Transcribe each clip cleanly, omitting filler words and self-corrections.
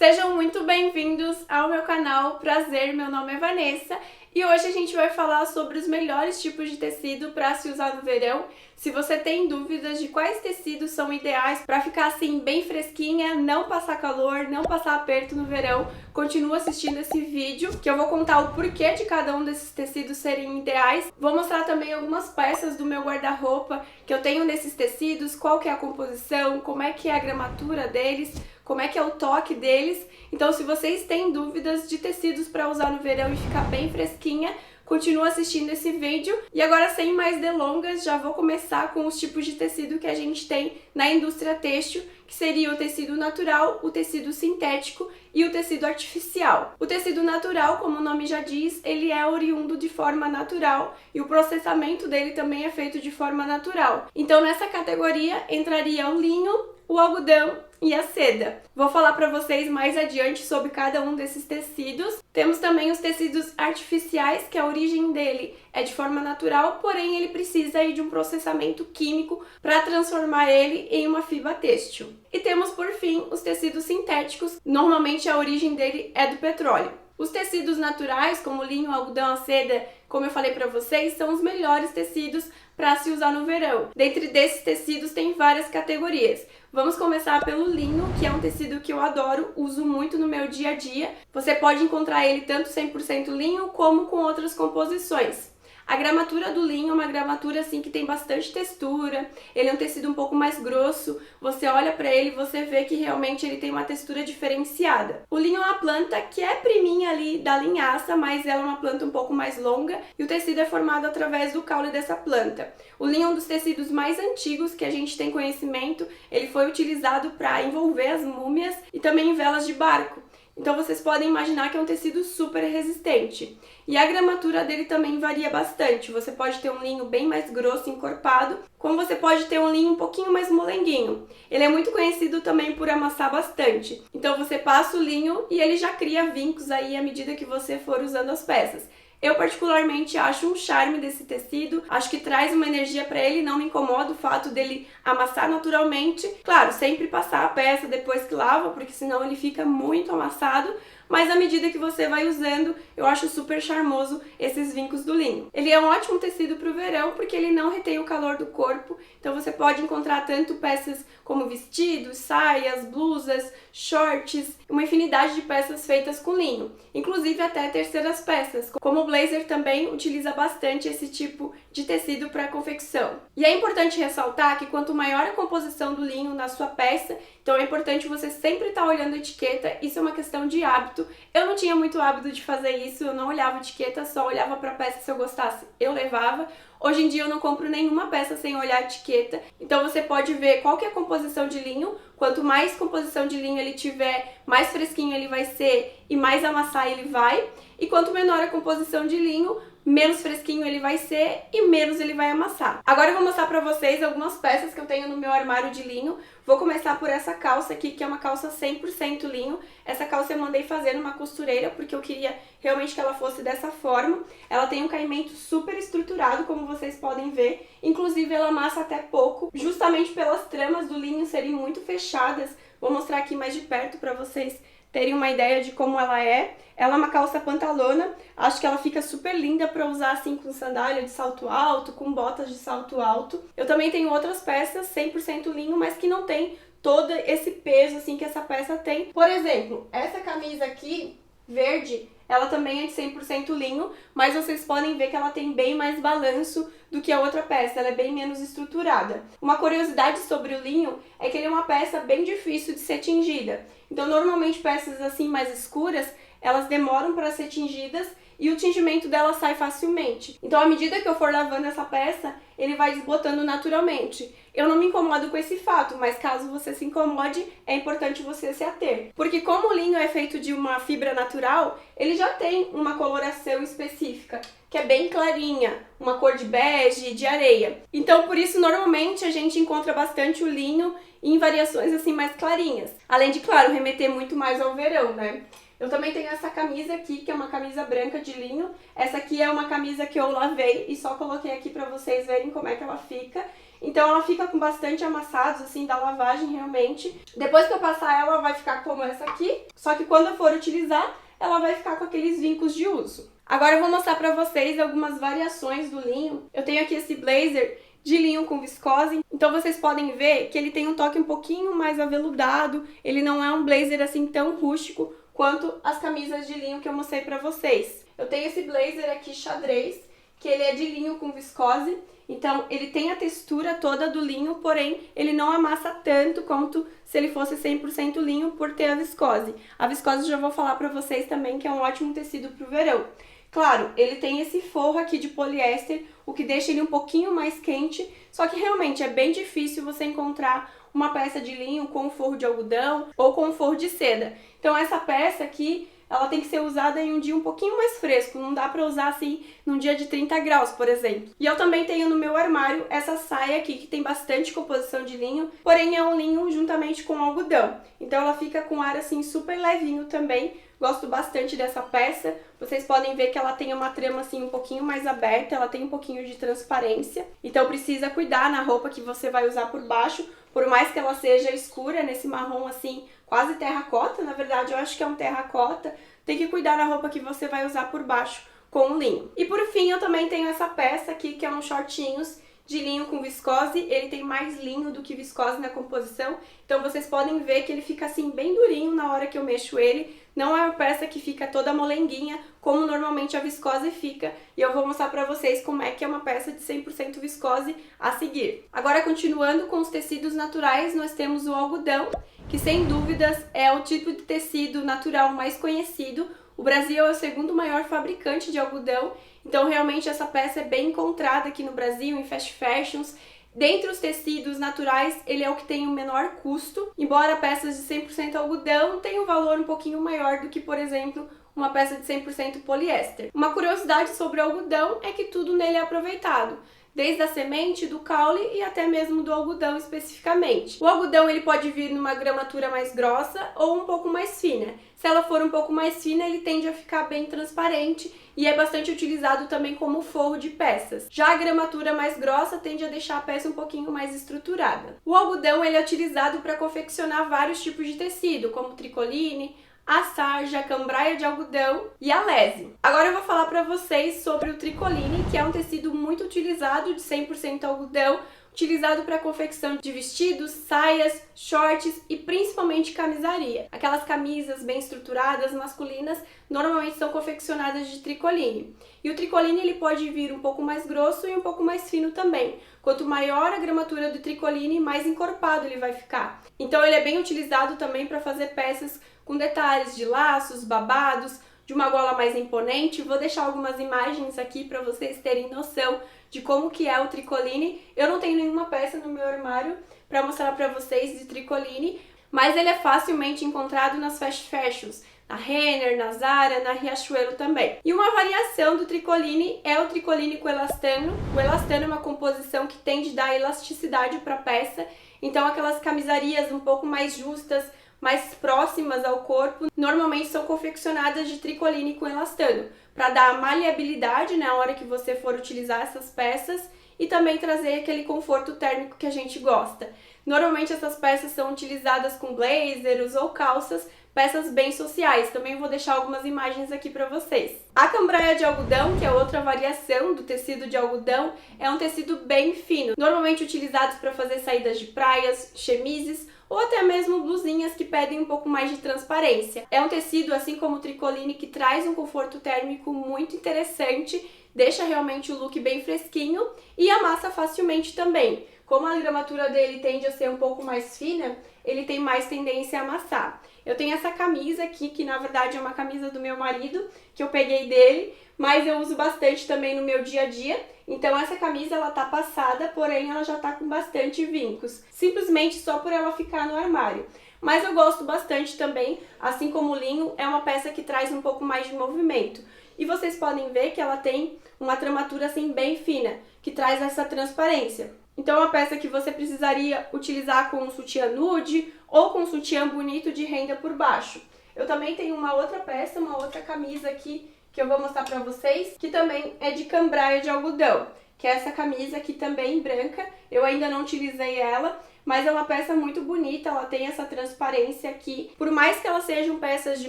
Sejam muito bem-vindos ao meu canal. Prazer, meu nome é Vanessa e hoje a gente vai falar sobre os melhores tipos de tecido para se usar no verão. Se você tem dúvidas de quais tecidos são ideais para ficar assim bem fresquinha, não passar calor, não passar aperto no verão, continua assistindo esse vídeo que eu vou contar o porquê de cada um desses tecidos serem ideais. Vou mostrar também algumas peças do meu guarda-roupa que eu tenho nesses tecidos, qual que é a composição, como é que é a gramatura deles, como é que é o toque deles. Então, se vocês têm dúvidas de tecidos para usar no verão e ficar bem fresquinha, continua assistindo esse vídeo. E agora, sem mais delongas, já vou começar com os tipos de tecido que a gente tem na indústria têxtil, que seria o tecido natural, o tecido sintético e o tecido artificial. O tecido natural, como o nome já diz, ele é oriundo de forma natural e o processamento dele também é feito de forma natural. Então, nessa categoria entraria o linho, o algodão e a seda. Vou falar para vocês mais adiante sobre cada um desses tecidos. Temos também os tecidos artificiais, que a origem dele é de forma natural, porém ele precisa aí de um processamento químico para transformar ele em uma fibra têxtil. E temos por fim os tecidos sintéticos, normalmente a origem dele é do petróleo. Os tecidos naturais, como o linho, o algodão, a seda, como eu falei para vocês, são os melhores tecidos para se usar no verão. Dentre desses tecidos tem várias categorias. Vamos começar pelo linho, que é um tecido que eu adoro, uso muito no meu dia a dia. Você pode encontrar ele tanto 100% linho como com outras composições. A gramatura do linho é uma gramatura assim que tem bastante textura, ele é um tecido um pouco mais grosso, você olha para ele e você vê que realmente ele tem uma textura diferenciada. O linho é uma planta que é priminha ali da linhaça, mas ela é uma planta um pouco mais longa e o tecido é formado através do caule dessa planta. O linho é um dos tecidos mais antigos que a gente tem conhecimento, ele foi utilizado para envolver as múmias e também em velas de barco. Então vocês podem imaginar que é um tecido super resistente. E a gramatura dele também varia bastante. Você pode ter um linho bem mais grosso, encorpado, como você pode ter um linho um pouquinho mais molenguinho. Ele é muito conhecido também por amassar bastante. Então você passa o linho e ele já cria vincos aí à medida que você for usando as peças. Eu particularmente acho um charme desse tecido, acho que traz uma energia para ele, não me incomoda o fato dele amassar naturalmente. Claro, sempre passar a peça depois que lava, porque senão ele fica muito amassado, mas à medida que você vai usando, eu acho super charmoso esses vincos do linho. Ele é um ótimo tecido para o verão, porque ele não retém o calor do corpo, então você pode encontrar tanto peças como vestidos, saias, blusas, shorts, uma infinidade de peças feitas com linho, inclusive até terceiras peças, como o blazer também utiliza bastante esse tipo de tecido para confecção. E é importante ressaltar que quanto maior a composição do linho na sua peça, então é importante você sempre estar olhando a etiqueta, isso é uma questão de hábito. Eu não tinha muito hábito de fazer isso, eu não olhava a etiqueta, só olhava para a peça, se eu gostasse eu levava. Hoje em dia eu não compro nenhuma peça sem olhar a etiqueta, então você pode ver qual que é a composição de linho. Quanto mais composição de linho ele tiver, mais fresquinho ele vai ser e mais amassar ele vai. E quanto menor a composição de linho, menos fresquinho ele vai ser e menos ele vai amassar. Agora eu vou mostrar pra vocês algumas peças que eu tenho no meu armário de linho. Vou começar por essa calça aqui, que é uma calça 100% linho. Essa calça eu mandei fazer numa costureira, porque eu queria realmente que ela fosse dessa forma. Ela tem um caimento super estruturado, como vocês podem ver. Inclusive ela amassa até pouco, justamente pelas tramas do linho serem muito fechadas. Vou mostrar aqui mais de perto pra vocês terem uma ideia de como ela é. Ela é uma calça pantalona, acho que ela fica super linda para usar assim com sandália de salto alto, com botas de salto alto. Eu também tenho outras peças 100% linho, mas que não tem todo esse peso assim que essa peça tem. Por exemplo, essa camisa aqui, verde, ela também é de 100% linho, mas vocês podem ver que ela tem bem mais balanço do que a outra peça, ela é bem menos estruturada. Uma curiosidade sobre o linho é que ele é uma peça bem difícil de ser tingida. Então, normalmente peças assim mais escuras, elas demoram para ser tingidas e o tingimento dela sai facilmente. Então, à medida que eu for lavando essa peça, ele vai desbotando naturalmente. Eu não me incomodo com esse fato, mas caso você se incomode, é importante você se ater. Porque como o linho é feito de uma fibra natural, ele já tem uma coloração específica, que é bem clarinha, uma cor de bege, de areia. Então, por isso, normalmente, a gente encontra bastante o linho em variações assim mais clarinhas. Além de, claro, remeter muito mais ao verão, né? Eu também tenho essa camisa aqui, que é uma camisa branca de linho. Essa aqui é uma camisa que eu lavei e só coloquei aqui pra vocês verem como é que ela fica. então ela fica com bastante amassados, assim, da lavagem, realmente. Depois que eu passar ela vai ficar como essa aqui, só que quando eu for utilizar, ela vai ficar com aqueles vincos de uso. Agora eu vou mostrar pra vocês algumas variações do linho. Eu tenho aqui esse blazer de linho com viscose, então vocês podem ver que ele tem um toque um pouquinho mais aveludado, ele não é um blazer assim tão rústico quanto as camisas de linho que eu mostrei pra vocês. Eu tenho esse blazer aqui xadrez, que ele é de linho com viscose, então ele tem a textura toda do linho, porém ele não amassa tanto quanto se ele fosse 100% linho por ter a viscose. A viscose eu já vou falar pra vocês também que é um ótimo tecido pro verão. Claro, ele tem esse forro aqui de poliéster, o que deixa ele um pouquinho mais quente, só que realmente é bem difícil você encontrar uma peça de linho com forro de algodão ou com forro de seda. Então essa peça aqui, ela tem que ser usada em um dia um pouquinho mais fresco, não dá pra usar assim num dia de 30 graus, por exemplo. E eu também tenho no meu armário essa saia aqui que tem bastante composição de linho, porém é um linho juntamente com algodão. Então ela fica com ar assim super levinho também. Gosto bastante dessa peça. Vocês podem ver que ela tem uma trama assim um pouquinho mais aberta, ela tem um pouquinho de transparência. Então precisa cuidar na roupa que você vai usar por baixo, por mais que ela seja escura, nesse marrom assim, quase terracota, na verdade eu acho que é um terracota. Tem que cuidar na roupa que você vai usar por baixo com o linho. E por fim eu também tenho essa peça aqui que é uns shortinhos de linho com viscose, ele tem mais linho do que viscose na composição, então vocês podem ver que ele fica assim bem durinho na hora que eu mexo ele, não é uma peça que fica toda molenguinha, como normalmente a viscose fica, e eu vou mostrar pra vocês como é que é uma peça de 100% viscose a seguir. Agora, continuando com os tecidos naturais, nós temos o algodão, que sem dúvidas é o tipo de tecido natural mais conhecido. O Brasil é o segundo maior fabricante de algodão, então realmente essa peça é bem encontrada aqui no Brasil, em fast fashions. Dentre os tecidos naturais, ele é o que tem o menor custo, embora peças de 100% algodão tenham um valor um pouquinho maior do que, por exemplo, uma peça de 100% poliéster. Uma curiosidade sobre o algodão é que tudo nele é aproveitado, desde a semente, do caule e até mesmo do algodão especificamente. O algodão ele pode vir numa gramatura mais grossa ou um pouco mais fina. Se ela for um pouco mais fina, ele tende a ficar bem transparente e é bastante utilizado também como forro de peças. Já a gramatura mais grossa tende a deixar a peça um pouquinho mais estruturada. O algodão ele é utilizado para confeccionar vários tipos de tecido, como tricoline, a sarja, a cambraia de algodão e a lese. Agora eu vou falar para vocês sobre o tricoline, que é um tecido muito utilizado de 100% algodão, utilizado para confecção de vestidos, saias, shorts e principalmente camisaria. Aquelas camisas bem estruturadas, masculinas, normalmente são confeccionadas de tricoline. E o tricoline ele pode vir um pouco mais grosso e um pouco mais fino também. Quanto maior a gramatura do tricoline, mais encorpado ele vai ficar. Então ele é bem utilizado também para fazer peças com detalhes de laços, babados, de uma gola mais imponente. Vou deixar algumas imagens aqui para vocês terem noção de como que é o tricoline. Eu não tenho nenhuma peça no meu armário para mostrar para vocês de tricoline, mas ele é facilmente encontrado nas fast fashions, na Renner, na Zara, na Riachuelo também. E uma variação do tricoline é o tricoline com elastano. O elastano é uma composição que tende a dar elasticidade para a peça, então aquelas camisarias um pouco mais justas, mais próximas ao corpo, normalmente são confeccionadas de tricoline com elastano, para dar maleabilidade na hora que você for utilizar essas peças e também trazer aquele conforto térmico que a gente gosta. Normalmente essas peças são utilizadas com blazers ou calças, peças bem sociais. Também vou deixar algumas imagens aqui para vocês. A cambraia de algodão, que é outra variação do tecido de algodão, é um tecido bem fino, normalmente utilizados para fazer saídas de praias, chemises ou até mesmo blusinhas que pedem um pouco mais de transparência. É um tecido, assim como o tricoline, que traz um conforto térmico muito interessante, deixa realmente o look bem fresquinho e amassa facilmente também. Como a gramatura dele tende a ser um pouco mais fina, ele tem mais tendência a amassar. Eu tenho essa camisa aqui, que na verdade é uma camisa do meu marido, que eu peguei dele, mas eu uso bastante também no meu dia a dia. Então essa camisa ela tá passada, porém ela já tá com bastante vincos, simplesmente só por ela ficar no armário. Mas eu gosto bastante também, assim como o linho, é uma peça que traz um pouco mais de movimento. E vocês podem ver que ela tem uma tramatura assim bem fina, que traz essa transparência. Então é uma peça que você precisaria utilizar com um sutiã nude ou com um sutiã bonito de renda por baixo. Eu também tenho uma outra peça, uma outra camisa aqui, que eu vou mostrar pra vocês, que também é de cambraia de algodão, que é essa camisa aqui também branca. Eu ainda não utilizei ela, mas é uma peça muito bonita, ela tem essa transparência aqui. Por mais que elas sejam peças de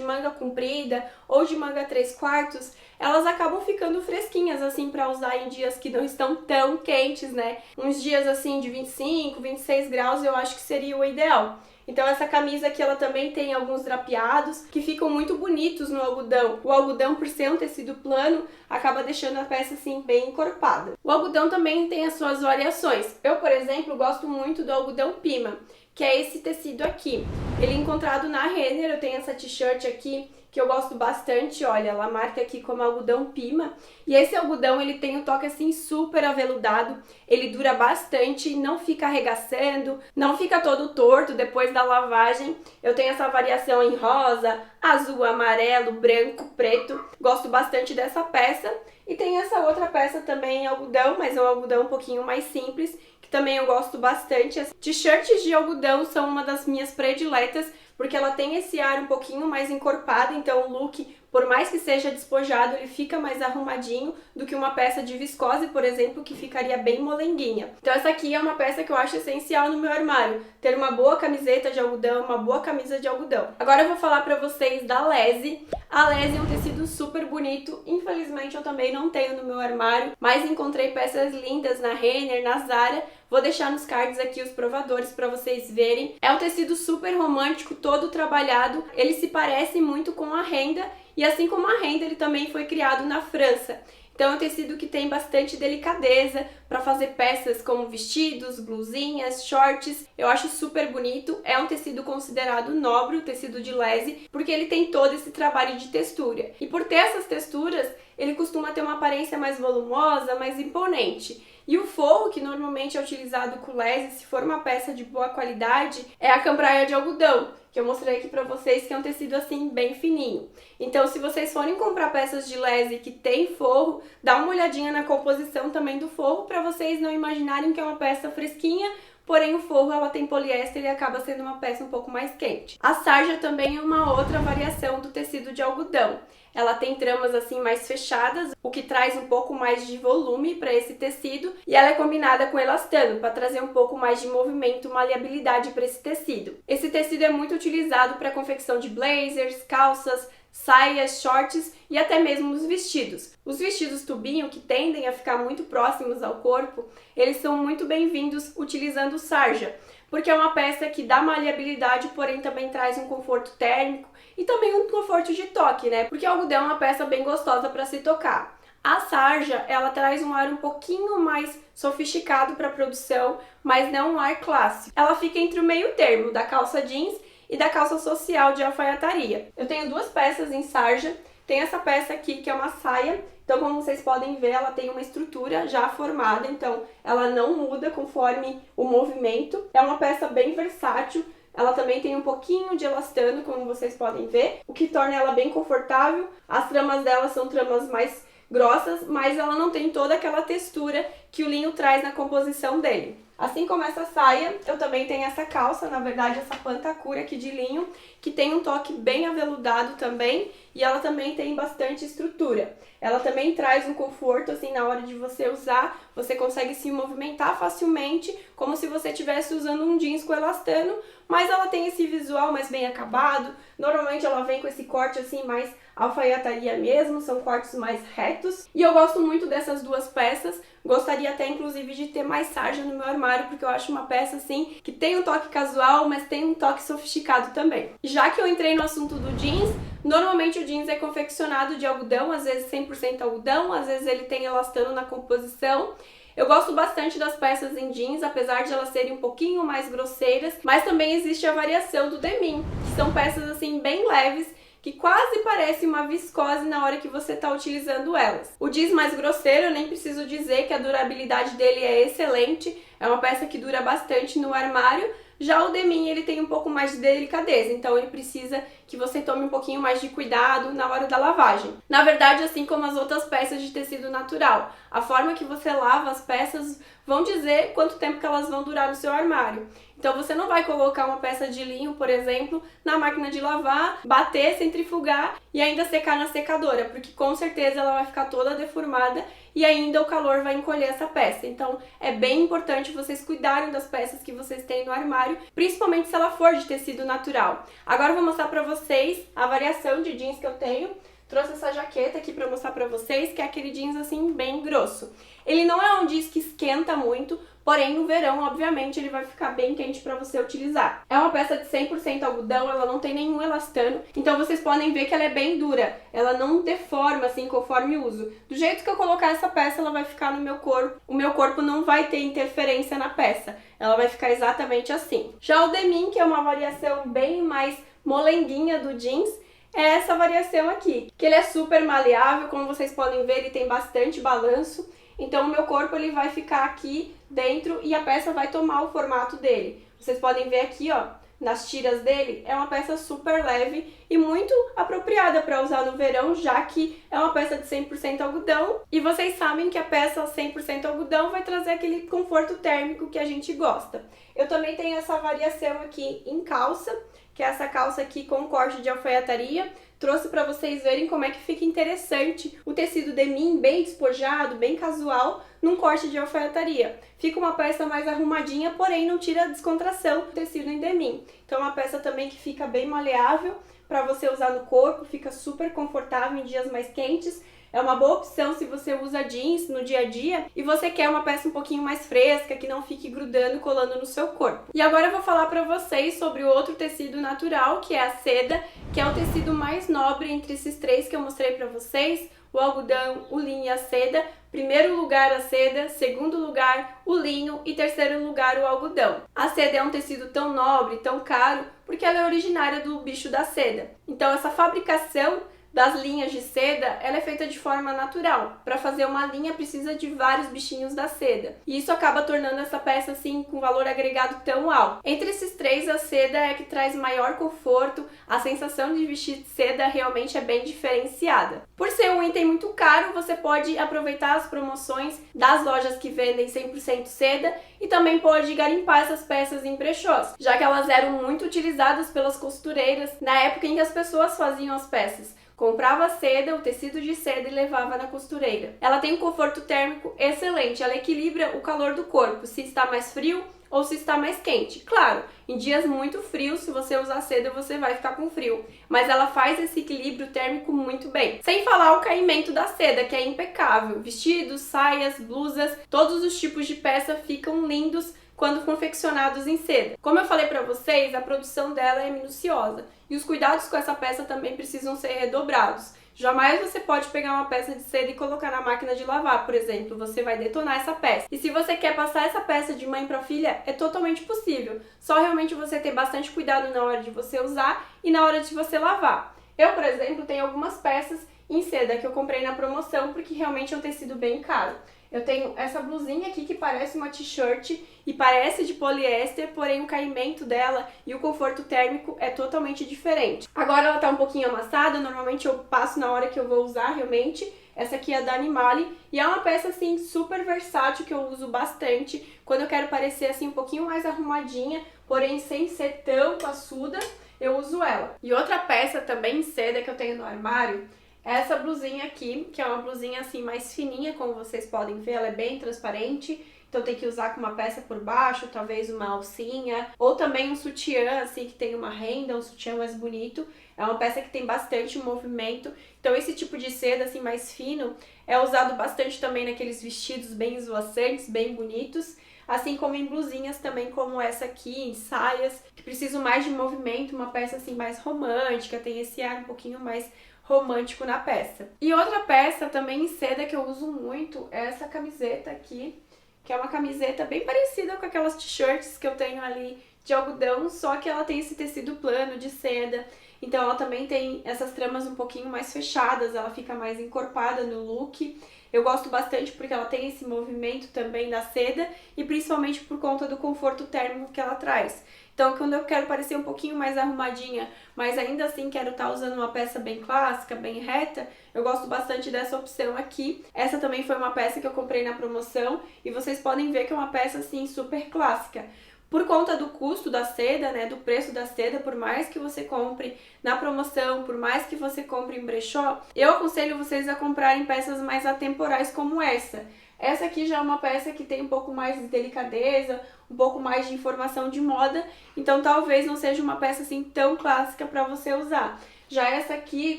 manga comprida ou de manga 3/4, elas acabam ficando fresquinhas, assim, para usar em dias que não estão tão quentes, né? Uns dias, assim, de 25, 26 graus, eu acho que seria o ideal. Então essa camisa aqui, ela também tem alguns drapeados que ficam muito bonitos no algodão. O algodão, por ser um tecido plano, acaba deixando a peça assim bem encorpada. O algodão também tem as suas variações. Eu, por exemplo, gosto muito do algodão Pima, que é esse tecido aqui. Ele é encontrado na Renner. Eu tenho essa t-shirt aqui que eu gosto bastante, olha, ela marca aqui como algodão Pima. E esse algodão, ele tem um toque assim super aveludado, ele dura bastante, não fica arregaçando, não fica todo torto depois da lavagem. Eu tenho essa variação em rosa, azul, amarelo, branco, preto, gosto bastante dessa peça. E tem essa outra peça também em algodão, mas é um algodão um pouquinho mais simples, que também eu gosto bastante. As t-shirts de algodão são uma das minhas prediletas, porque ela tem esse ar um pouquinho mais encorpado, então o look, por mais que seja despojado, ele fica mais arrumadinho do que uma peça de viscose, por exemplo, que ficaria bem molenguinha. Então essa aqui é uma peça que eu acho essencial no meu armário, ter uma boa camiseta de algodão, uma boa camisa de algodão. Agora eu vou falar pra vocês da Lese. A Lese é um tecido super bonito, infelizmente eu também não tenho no meu armário, mas encontrei peças lindas na Renner, na Zara. Vou deixar nos cards aqui os provadores para vocês verem. É um tecido super romântico, todo trabalhado. Ele se parece muito com a renda e assim como a renda, ele também foi criado na França. Então é um tecido que tem bastante delicadeza para fazer peças como vestidos, blusinhas, shorts. Eu acho super bonito. É um tecido considerado nobre, o tecido de Lese, porque ele tem todo esse trabalho de textura. E por ter essas texturas, ele costuma ter uma aparência mais volumosa, mais imponente. E o forro, que normalmente é utilizado com Lese, se for uma peça de boa qualidade, é a cambraia de algodão, que eu mostrei aqui pra vocês, que é um tecido assim bem fininho. Então, se vocês forem comprar peças de Lese que tem forro, dá uma olhadinha na composição também do forro, pra vocês não imaginarem que é uma peça fresquinha, porém o forro ela tem poliéster e acaba sendo uma peça um pouco mais quente. A sarja também é uma outra variação do tecido de algodão. Ela tem tramas assim mais fechadas, o que traz um pouco mais de volume para esse tecido, e ela é combinada com elastano para trazer um pouco mais de movimento, maleabilidade para esse tecido. Esse tecido é muito utilizado para confecção de blazers, calças, saias, shorts e até mesmo os vestidos. Os vestidos tubinho, que tendem a ficar muito próximos ao corpo, eles são muito bem-vindos utilizando sarja, porque é uma peça que dá maleabilidade, porém também traz um conforto térmico e também um conforto de toque, né? Porque o algodão é uma peça bem gostosa para se tocar. A sarja, ela traz um ar um pouquinho mais sofisticado para a produção, mas não um ar clássico. Ela fica entre o meio termo da calça jeans e da calça social de alfaiataria. Eu tenho duas peças em sarja. Tem essa peça aqui que é uma saia, então como vocês podem ver, ela tem uma estrutura já formada, então ela não muda conforme o movimento. É uma peça bem versátil, ela também tem um pouquinho de elastano, como vocês podem ver, o que torna ela bem confortável. As tramas dela são tramas mais grossas, mas ela não tem toda aquela textura que o linho traz na composição dele. Assim como essa saia, eu também tenho essa calça, na verdade essa pantacura aqui de linho, que tem um toque bem aveludado também, e ela também tem bastante estrutura. Ela também traz um conforto, assim, na hora de você usar, você consegue se movimentar facilmente, como se você estivesse usando um jeans com elastano, mas ela tem esse visual mais bem acabado. Normalmente ela vem com esse corte assim mais alfaiataria mesmo, são cortes mais retos. E eu gosto muito dessas duas peças, gostaria até inclusive de ter mais sarja no meu armário, porque eu acho uma peça assim que tem um toque casual, mas tem um toque sofisticado também. Já que eu entrei no assunto do jeans, normalmente o jeans é confeccionado de algodão, às vezes 100% algodão, às vezes ele tem elastano na composição. Eu gosto bastante das peças em jeans, apesar de elas serem um pouquinho mais grosseiras, mas também existe a variação do denim, que são peças assim bem leves, que quase parece uma viscose na hora que você está utilizando elas. O jeans mais grosseiro, eu nem preciso dizer que a durabilidade dele é excelente, é uma peça que dura bastante no armário. Já o denim, ele tem um pouco mais de delicadeza, então ele precisa que você tome um pouquinho mais de cuidado na hora da lavagem. Na verdade, assim como as outras peças de tecido natural, a forma que você lava as peças vão dizer quanto tempo que elas vão durar no seu armário. Então você não vai colocar uma peça de linho, por exemplo, na máquina de lavar, bater, centrifugar e ainda secar na secadora, porque com certeza ela vai ficar toda deformada e ainda o calor vai encolher essa peça. Então é bem importante vocês cuidarem das peças que vocês têm no armário, principalmente se ela for de tecido natural. Agora eu vou mostrar pra vocês a variação de jeans que eu tenho. Trouxe essa jaqueta aqui pra mostrar pra vocês, que é aquele jeans assim bem grosso. Ele não é um jeans que esquenta muito, porém no verão, obviamente, ele vai ficar bem quente para você utilizar. É uma peça de 100% algodão, ela não tem nenhum elastano, então vocês podem ver que ela é bem dura. Ela não deforma assim conforme uso. Do jeito que eu colocar essa peça, ela vai ficar no meu corpo. O meu corpo não vai ter interferência na peça. Ela vai ficar exatamente assim. Já o denim, que é uma variação bem mais molenguinha do jeans, é essa variação aqui, que ele é super maleável, como vocês podem ver, ele tem bastante balanço. Então o meu corpo ele vai ficar aqui dentro e a peça vai tomar o formato dele. Vocês podem ver aqui, ó, nas tiras dele, é uma peça super leve e muito apropriada para usar no verão, já que é uma peça de 100% algodão. E vocês sabem que a peça 100% algodão vai trazer aquele conforto térmico que a gente gosta. Eu também tenho essa variação aqui em calça, que é essa calça aqui com corte de alfaiataria. Trouxe para vocês verem como é que fica interessante o tecido denim bem despojado, bem casual, num corte de alfaiataria. Fica uma peça mais arrumadinha, porém não tira a descontração do tecido em denim. Então é uma peça também que fica bem maleável para você usar no corpo, fica super confortável em dias mais quentes. É uma boa opção se você usa jeans no dia a dia e você quer uma peça um pouquinho mais fresca, que não fique grudando, colando no seu corpo. E agora eu vou falar pra vocês sobre o outro tecido natural, que é a seda, que é o tecido mais nobre entre esses três que eu mostrei pra vocês, o algodão, o linho e a seda. Primeiro lugar a seda, segundo lugar o linho e terceiro lugar o algodão. A seda é um tecido tão nobre, tão caro, porque ela é originária do bicho da seda. Então essa fabricação das linhas de seda, ela é feita de forma natural. Para fazer uma linha precisa de vários bichinhos da seda. E isso acaba tornando essa peça assim com valor agregado tão alto. Entre esses três, a seda é a que traz maior conforto. A sensação de vestir seda realmente é bem diferenciada. Por ser um item muito caro, você pode aproveitar as promoções das lojas que vendem 100% seda e também pode garimpar essas peças em brechós, já que elas eram muito utilizadas pelas costureiras na época em que as pessoas faziam as peças. Comprava seda, o tecido de seda e levava na costureira. Ela tem um conforto térmico excelente, ela equilibra o calor do corpo, se está mais frio ou se está mais quente. Claro, em dias muito frios, se você usar seda, você vai ficar com frio, mas ela faz esse equilíbrio térmico muito bem. Sem falar o caimento da seda, que é impecável. Vestidos, saias, blusas, todos os tipos de peça ficam lindos quando confeccionados em seda. Como eu falei pra vocês, a produção dela é minuciosa e os cuidados com essa peça também precisam ser redobrados. Jamais você pode pegar uma peça de seda e colocar na máquina de lavar, por exemplo. Você vai detonar essa peça. E se você quer passar essa peça de mãe para filha, é totalmente possível. Só realmente você ter bastante cuidado na hora de você usar e na hora de você lavar. Eu, por exemplo, tenho algumas peças em seda que eu comprei na promoção porque realmente é um tecido bem caro. Eu tenho essa blusinha aqui que parece uma t-shirt e parece de poliéster, porém o caimento dela e o conforto térmico é totalmente diferente. Agora ela tá um pouquinho amassada, normalmente eu passo na hora que eu vou usar realmente. Essa aqui é da Animale e é uma peça assim super versátil que eu uso bastante quando eu quero parecer assim um pouquinho mais arrumadinha, porém sem ser tão passuda, eu uso ela. E outra peça também em seda que eu tenho no armário, essa blusinha aqui, que é uma blusinha assim mais fininha, como vocês podem ver, ela é bem transparente, então tem que usar com uma peça por baixo, talvez uma alcinha, ou também um sutiã assim que tem uma renda, um sutiã mais bonito. É uma peça que tem bastante movimento, então esse tipo de seda assim mais fino é usado bastante também naqueles vestidos bem esvoaçantes, bem bonitos, assim como em blusinhas também como essa aqui, em saias, que precisam mais de movimento, uma peça assim mais romântica, tem esse ar um pouquinho mais romântico na peça. E outra peça também em seda que eu uso muito é essa camiseta aqui, que é uma camiseta bem parecida com aquelas t-shirts que eu tenho ali de algodão, só que ela tem esse tecido plano de seda, então ela também tem essas tramas um pouquinho mais fechadas, ela fica mais encorpada no look. Eu gosto bastante porque ela tem esse movimento também da seda e principalmente por conta do conforto térmico que ela traz. Então, quando eu quero parecer um pouquinho mais arrumadinha, mas ainda assim quero estar usando uma peça bem clássica, bem reta, eu gosto bastante dessa opção aqui. Essa também foi uma peça que eu comprei na promoção e vocês podem ver que é uma peça assim super clássica. Por conta do custo da seda, né, do preço da seda, por mais que você compre na promoção, por mais que você compre em brechó, eu aconselho vocês a comprarem peças mais atemporais como essa. Essa aqui já é uma peça que tem um pouco mais de delicadeza, um pouco mais de informação de moda, então talvez não seja uma peça assim tão clássica para você usar. Já essa aqui,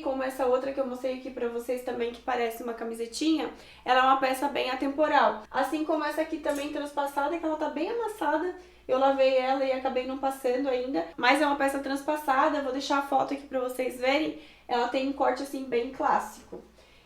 como essa outra que eu mostrei aqui pra vocês também, que parece uma camisetinha, ela é uma peça bem atemporal. Assim como essa aqui também transpassada, que ela tá bem amassada. Eu lavei ela e acabei não passando ainda, mas é uma peça transpassada, vou deixar a foto aqui pra vocês verem. Ela tem um corte assim bem clássico.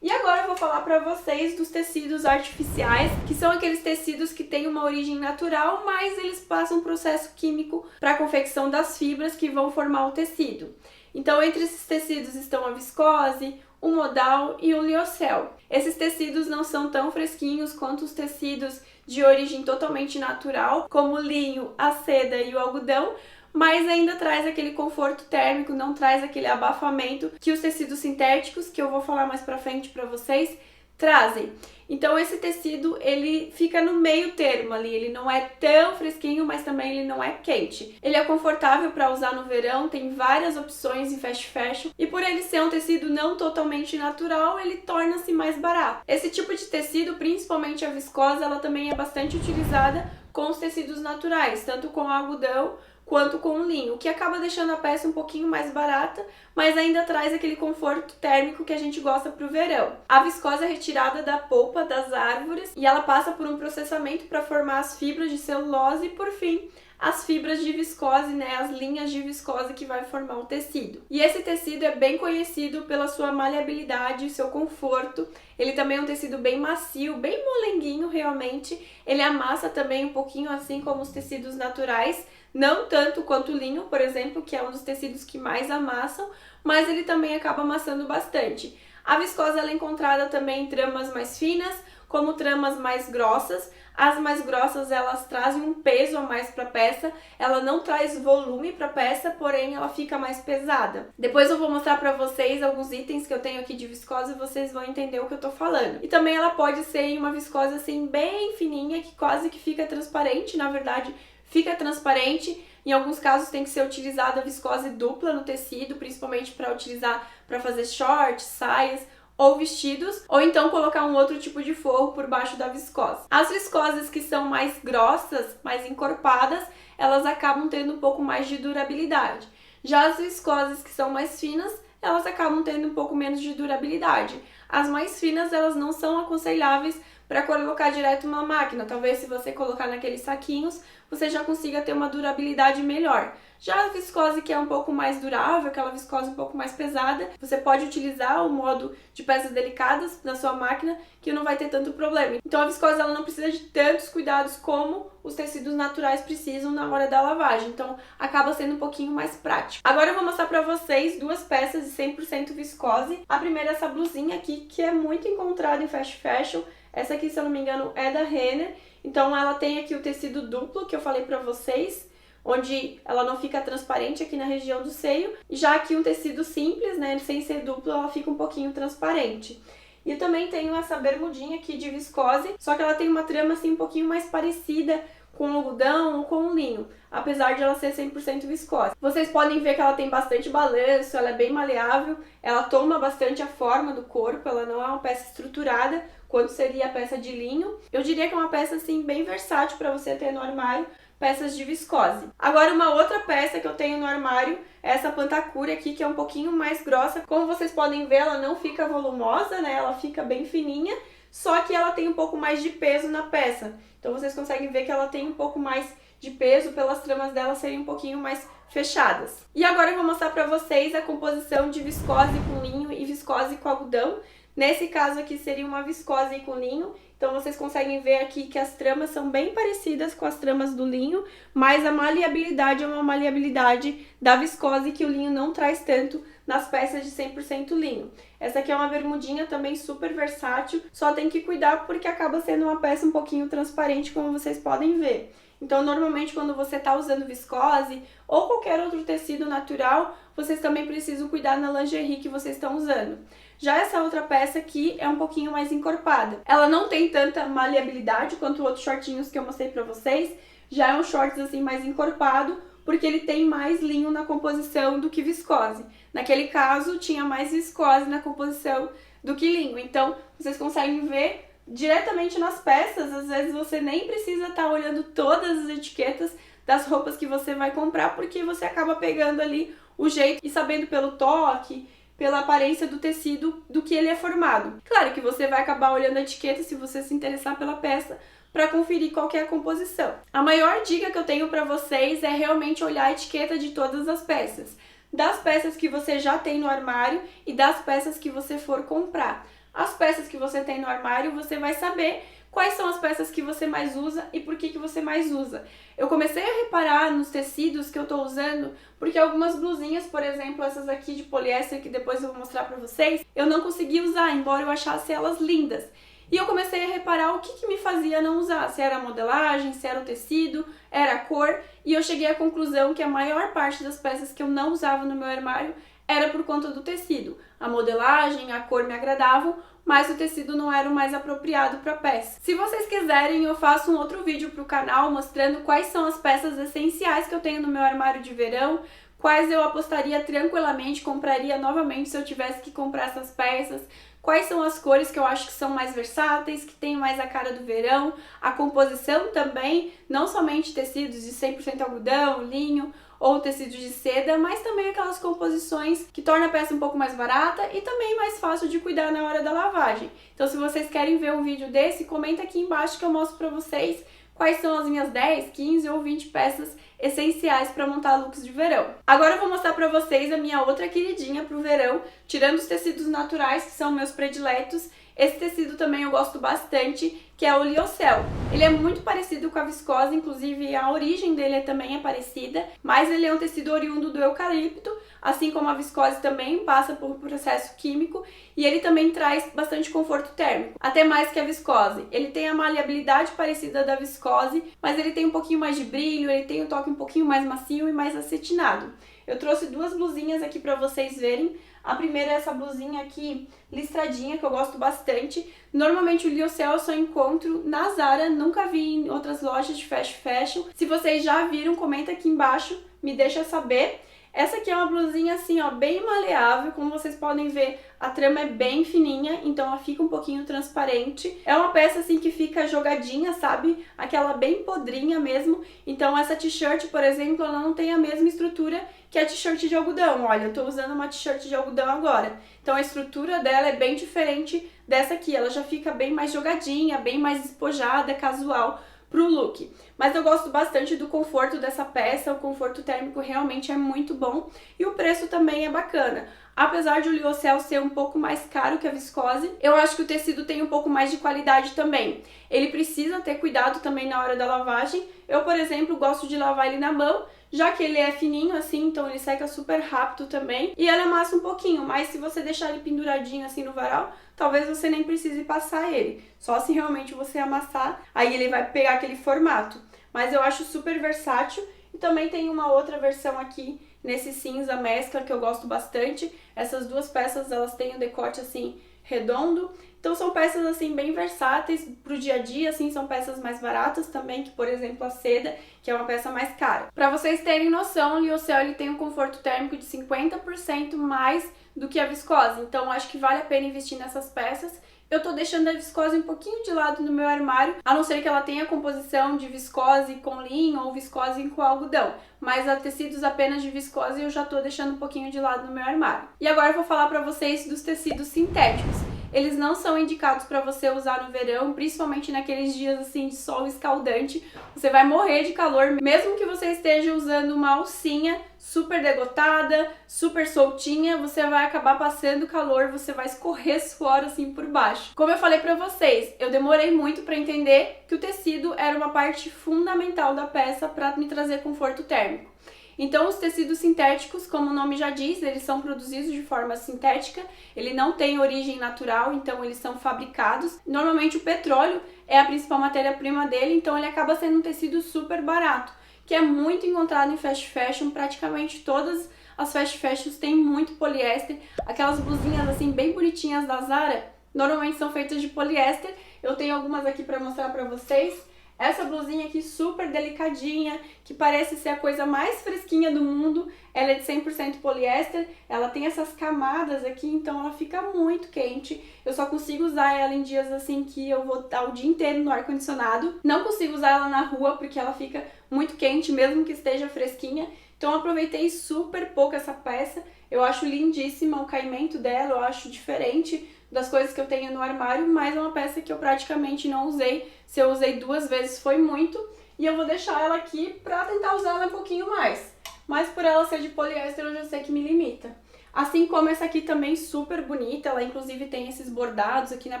E agora eu vou falar pra vocês dos tecidos artificiais, que são aqueles tecidos que têm uma origem natural, mas eles passam um processo químico para a confecção das fibras que vão formar o tecido. Então, entre esses tecidos estão a viscose, o modal e o lyocell. Esses tecidos não são tão fresquinhos quanto os tecidos de origem totalmente natural, como o linho, a seda e o algodão, mas ainda traz aquele conforto térmico, não traz aquele abafamento que os tecidos sintéticos, que eu vou falar mais pra frente pra vocês, trazem. Então esse tecido, ele fica no meio termo ali, ele não é tão fresquinho, mas também ele não é quente. Ele é confortável para usar no verão, tem várias opções em fast fashion, e por ele ser um tecido não totalmente natural, ele torna-se mais barato. Esse tipo de tecido, principalmente a viscose, ela também é bastante utilizada com os tecidos naturais, tanto com algodão quanto com o linho, o que acaba deixando a peça um pouquinho mais barata, mas ainda traz aquele conforto térmico que a gente gosta para o verão. A viscose é retirada da polpa das árvores e ela passa por um processamento para formar as fibras de celulose e, por fim, as fibras de viscose, né, as linhas de viscose que vai formar o tecido. E esse tecido é bem conhecido pela sua maleabilidade e seu conforto. Ele também é um tecido bem macio, bem molenguinho realmente. Ele amassa também um pouquinho assim como os tecidos naturais, não tanto quanto o linho, por exemplo, que é um dos tecidos que mais amassam, mas ele também acaba amassando bastante. A viscose ela é encontrada também em tramas mais finas, como tramas mais grossas. As mais grossas, elas trazem um peso a mais para a peça, ela não traz volume para a peça, porém ela fica mais pesada. Depois eu vou mostrar para vocês alguns itens que eu tenho aqui de viscose e vocês vão entender o que eu tô falando. E também ela pode ser em uma viscose assim bem fininha, que quase que fica transparente, na verdade fica transparente. Em alguns casos tem que ser utilizada a viscose dupla no tecido, principalmente para utilizar para fazer shorts, saias ou vestidos, ou então colocar um outro tipo de forro por baixo da viscose. As viscoses que são mais grossas, mais encorpadas, elas acabam tendo um pouco mais de durabilidade. Já as viscoses que são mais finas, elas acabam tendo um pouco menos de durabilidade. As mais finas, elas não são aconselháveis para colocar direto na máquina. Talvez se você colocar naqueles saquinhos, você já consiga ter uma durabilidade melhor. Já a viscose que é um pouco mais durável, aquela viscose um pouco mais pesada, você pode utilizar o modo de peças delicadas na sua máquina, que não vai ter tanto problema. Então a viscose ela não precisa de tantos cuidados como os tecidos naturais precisam na hora da lavagem, então acaba sendo um pouquinho mais prático. Agora eu vou mostrar pra vocês duas peças de 100% viscose. A primeira é essa blusinha aqui, que é muito encontrada em fast fashion. Essa aqui, se eu não me engano, é da Renner. Então ela tem aqui o tecido duplo, que eu falei pra vocês, onde ela não fica transparente aqui na região do seio. Já aqui um tecido simples, né, sem ser duplo, ela fica um pouquinho transparente. E também tenho essa bermudinha aqui de viscose, só que ela tem uma trama assim um pouquinho mais parecida com algodão ou com linho, apesar de ela ser 100% viscose. Vocês podem ver que ela tem bastante balanço, ela é bem maleável, ela toma bastante a forma do corpo, ela não é uma peça estruturada, quanto seria a peça de linho. Eu diria que é uma peça assim bem versátil para você ter no armário, peças de viscose. Agora uma outra peça que eu tenho no armário é essa pantacura aqui, que é um pouquinho mais grossa. Como vocês podem ver, ela não fica volumosa, né? Ela fica bem fininha, só que ela tem um pouco mais de peso na peça. Então vocês conseguem ver que ela tem um pouco mais de peso pelas tramas dela serem um pouquinho mais fechadas. E agora eu vou mostrar para vocês a composição de viscose com linho e viscose com algodão. Nesse caso aqui seria uma viscose com linho, então vocês conseguem ver aqui que as tramas são bem parecidas com as tramas do linho, mas a maleabilidade é uma maleabilidade da viscose que o linho não traz tanto nas peças de 100% linho. Essa aqui é uma bermudinha também super versátil, só tem que cuidar porque acaba sendo uma peça um pouquinho transparente, como vocês podem ver. Então, normalmente, quando você está usando viscose ou qualquer outro tecido natural, vocês também precisam cuidar na lingerie que vocês estão usando. Já essa outra peça aqui é um pouquinho mais encorpada. Ela não tem tanta maleabilidade quanto outros shortinhos que eu mostrei pra vocês. Já é um shorts assim mais encorpado, porque ele tem mais linho na composição do que viscose. Naquele caso, tinha mais viscose na composição do que linho. Então, vocês conseguem ver diretamente nas peças. Às vezes você nem precisa estar olhando todas as etiquetas das roupas que você vai comprar, porque você acaba pegando ali o jeito e sabendo pelo toque, pela aparência do tecido, do que ele é formado. Claro que você vai acabar olhando a etiqueta se você se interessar pela peça para conferir qual que é a composição. A maior dica que eu tenho para vocês é realmente olhar a etiqueta de todas as peças. Das peças que você já tem no armário e das peças que você for comprar. As peças que você tem no armário, você vai saber quais são as peças que você mais usa e por que você mais usa. Eu comecei a reparar nos tecidos que eu tô usando, porque algumas blusinhas, por exemplo, essas aqui de poliéster, que depois eu vou mostrar pra vocês, eu não consegui usar, embora eu achasse elas lindas. E eu comecei a reparar o que me fazia não usar, se era a modelagem, se era o tecido, era a cor, e eu cheguei à conclusão que a maior parte das peças que eu não usava no meu armário era por conta do tecido. A modelagem, a cor me agradavam, mas o tecido não era o mais apropriado para a peça. Se vocês quiserem, eu faço um outro vídeo para o canal mostrando quais são as peças essenciais que eu tenho no meu armário de verão, quais eu apostaria tranquilamente, compraria novamente se eu tivesse que comprar essas peças, quais são as cores que eu acho que são mais versáteis, que tem mais a cara do verão, a composição também, não somente tecidos de 100% algodão, linho ou tecidos de seda, mas também aquelas composições que tornam a peça um pouco mais barata e também mais fácil de cuidar na hora da lavagem. Então, se vocês querem ver um vídeo desse, comenta aqui embaixo que eu mostro pra vocês quais são as minhas 10, 15 ou 20 peças essenciais para montar looks de verão. Agora eu vou mostrar para vocês a minha outra queridinha pro verão, tirando os tecidos naturais, que são meus prediletos. Esse tecido também eu gosto bastante, que é o Lyocell. Ele é muito parecido com a viscose, inclusive a origem dele também é parecida, mas ele é um tecido oriundo do eucalipto, assim como a viscose também passa por processo químico, e ele também traz bastante conforto térmico, até mais que a viscose. Ele tem a maleabilidade parecida da viscose, mas ele tem um pouquinho mais de brilho, ele tem um toque um pouquinho mais macio e mais acetinado. Eu trouxe duas blusinhas aqui para vocês verem. A primeira é essa blusinha aqui, listradinha, que eu gosto bastante. Normalmente o Lyocell eu só encontro na Zara, nunca vi em outras lojas de fast fashion. Se vocês já viram, comenta aqui embaixo, me deixa saber. Essa aqui é uma blusinha assim, ó, bem maleável, como vocês podem ver, a trama é bem fininha, então ela fica um pouquinho transparente. É uma peça assim que fica jogadinha, sabe? Aquela bem podrinha mesmo. Então essa t-shirt, por exemplo, ela não tem a mesma estrutura que a t-shirt de algodão. Olha, eu tô usando uma t-shirt de algodão agora. Então a estrutura dela é bem diferente dessa aqui. Ela já fica bem mais jogadinha, bem mais despojada, casual pro look. Mas eu gosto bastante do conforto dessa peça, o conforto térmico realmente é muito bom e o preço também é bacana. Apesar de o Lyocell ser um pouco mais caro que a viscose, eu acho que o tecido tem um pouco mais de qualidade também. Ele precisa ter cuidado também na hora da lavagem. Eu, por exemplo, gosto de lavar ele na mão, já que ele é fininho assim, então ele seca super rápido também. E ele amassa um pouquinho, mas se você deixar ele penduradinho assim no varal, talvez você nem precise passar ele. Só se realmente você amassar, aí ele vai pegar aquele formato. Mas eu acho super versátil. E também tem uma outra versão aqui nesse cinza mescla que eu gosto bastante. Essas duas peças, elas têm um decote assim redondo. Então são peças assim bem versáteis pro dia a dia, assim, são peças mais baratas também, que por exemplo a seda, que é uma peça mais cara. Para vocês terem noção, o Lyocell ele tem um conforto térmico de 50% mais do que a viscose. Então acho que vale a pena investir nessas peças. Eu tô deixando a viscose um pouquinho de lado no meu armário, a não ser que ela tenha composição de viscose com linho ou viscose com algodão. Mas a tecidos apenas de viscose eu já tô deixando um pouquinho de lado no meu armário. E agora eu vou falar pra vocês dos tecidos sintéticos. Eles não são indicados para você usar no verão, principalmente naqueles dias assim de sol escaldante. Você vai morrer de calor, mesmo que você esteja usando uma alcinha super degotada, super soltinha, você vai acabar passando calor, você vai escorrer suor assim por baixo. Como eu falei pra vocês, eu demorei muito para entender que o tecido era uma parte fundamental da peça para me trazer conforto térmico. Então os tecidos sintéticos, como o nome já diz, eles são produzidos de forma sintética, ele não tem origem natural, então eles são fabricados. Normalmente o petróleo é a principal matéria-prima dele, então ele acaba sendo um tecido super barato, que é muito encontrado em fast fashion. Praticamente todas as fast fashions têm muito poliéster. Aquelas blusinhas assim bem bonitinhas da Zara, normalmente são feitas de poliéster. Eu tenho algumas aqui para mostrar para vocês. Essa blusinha aqui super delicadinha, que parece ser a coisa mais fresquinha do mundo, ela é de 100% poliéster, ela tem essas camadas aqui, então ela fica muito quente. Eu só consigo usar ela em dias assim que eu vou estar o dia inteiro no ar-condicionado. Não consigo usar ela na rua porque ela fica muito quente, mesmo que esteja fresquinha. Então eu aproveitei super pouco essa peça, eu acho lindíssima o caimento dela, eu acho diferente das coisas que eu tenho no armário, mas é uma peça que eu praticamente não usei. Se eu usei 2 vezes foi muito, e eu vou deixar ela aqui pra tentar usar ela um pouquinho mais. Mas por ela ser de poliéster eu já sei que me limita. Assim como essa aqui também super bonita, ela inclusive tem esses bordados aqui na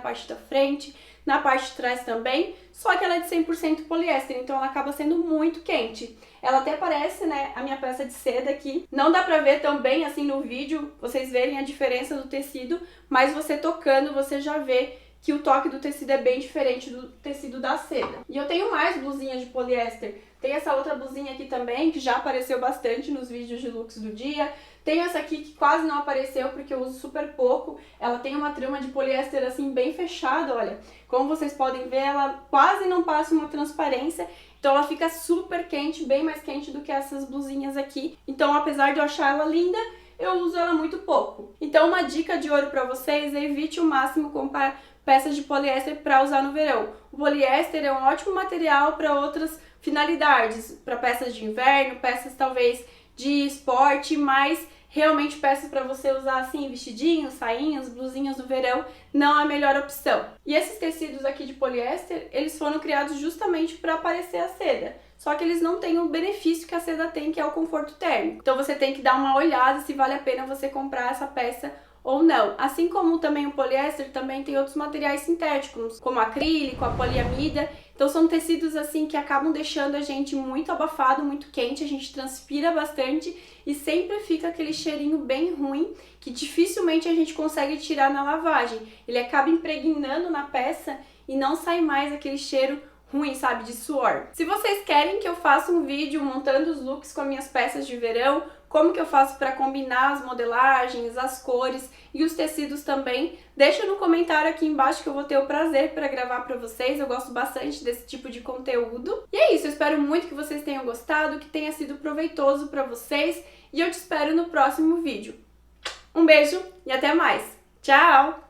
parte da frente, na parte de trás também, só que ela é de 100% poliéster, então ela acaba sendo muito quente. Ela até parece, né, a minha peça de seda aqui. Não dá pra ver tão bem assim no vídeo, vocês verem a diferença do tecido, mas você tocando, você já vê que o toque do tecido é bem diferente do tecido da seda. E eu tenho mais blusinhas de poliéster. Tem essa outra blusinha aqui também, que já apareceu bastante nos vídeos de looks do dia. Tenho essa aqui que quase não apareceu porque eu uso super pouco. Ela tem uma trama de poliéster assim bem fechada, olha. Como vocês podem ver, ela quase não passa uma transparência. Então ela fica super quente, bem mais quente do que essas blusinhas aqui. Então apesar de eu achar ela linda, eu uso ela muito pouco. Então uma dica de ouro pra vocês é evite o máximo comprar peças de poliéster para usar no verão. O poliéster é um ótimo material para outras finalidades, para peças de inverno, peças talvez de esporte, mas realmente peças para você usar assim, vestidinhos, sainhas, blusinhas no verão, não é a melhor opção. E esses tecidos aqui de poliéster, eles foram criados justamente para parecer a seda. Só que eles não têm o benefício que a seda tem, que é o conforto térmico. Então você tem que dar uma olhada se vale a pena você comprar essa peça ou não. Assim como também o poliéster, também tem outros materiais sintéticos, como acrílico, a poliamida. Então são tecidos assim que acabam deixando a gente muito abafado, muito quente, a gente transpira bastante e sempre fica aquele cheirinho bem ruim que dificilmente a gente consegue tirar na lavagem. Ele acaba impregnando na peça e não sai mais aquele cheiro ruim, sabe, de suor. Se vocês querem que eu faça um vídeo montando os looks com as minhas peças de verão, como que eu faço para combinar as modelagens, as cores e os tecidos também, deixa no comentário aqui embaixo que eu vou ter o prazer para gravar para vocês. Eu gosto bastante desse tipo de conteúdo. E é isso, eu espero muito que vocês tenham gostado, que tenha sido proveitoso para vocês e eu te espero no próximo vídeo. Um beijo e até mais. Tchau!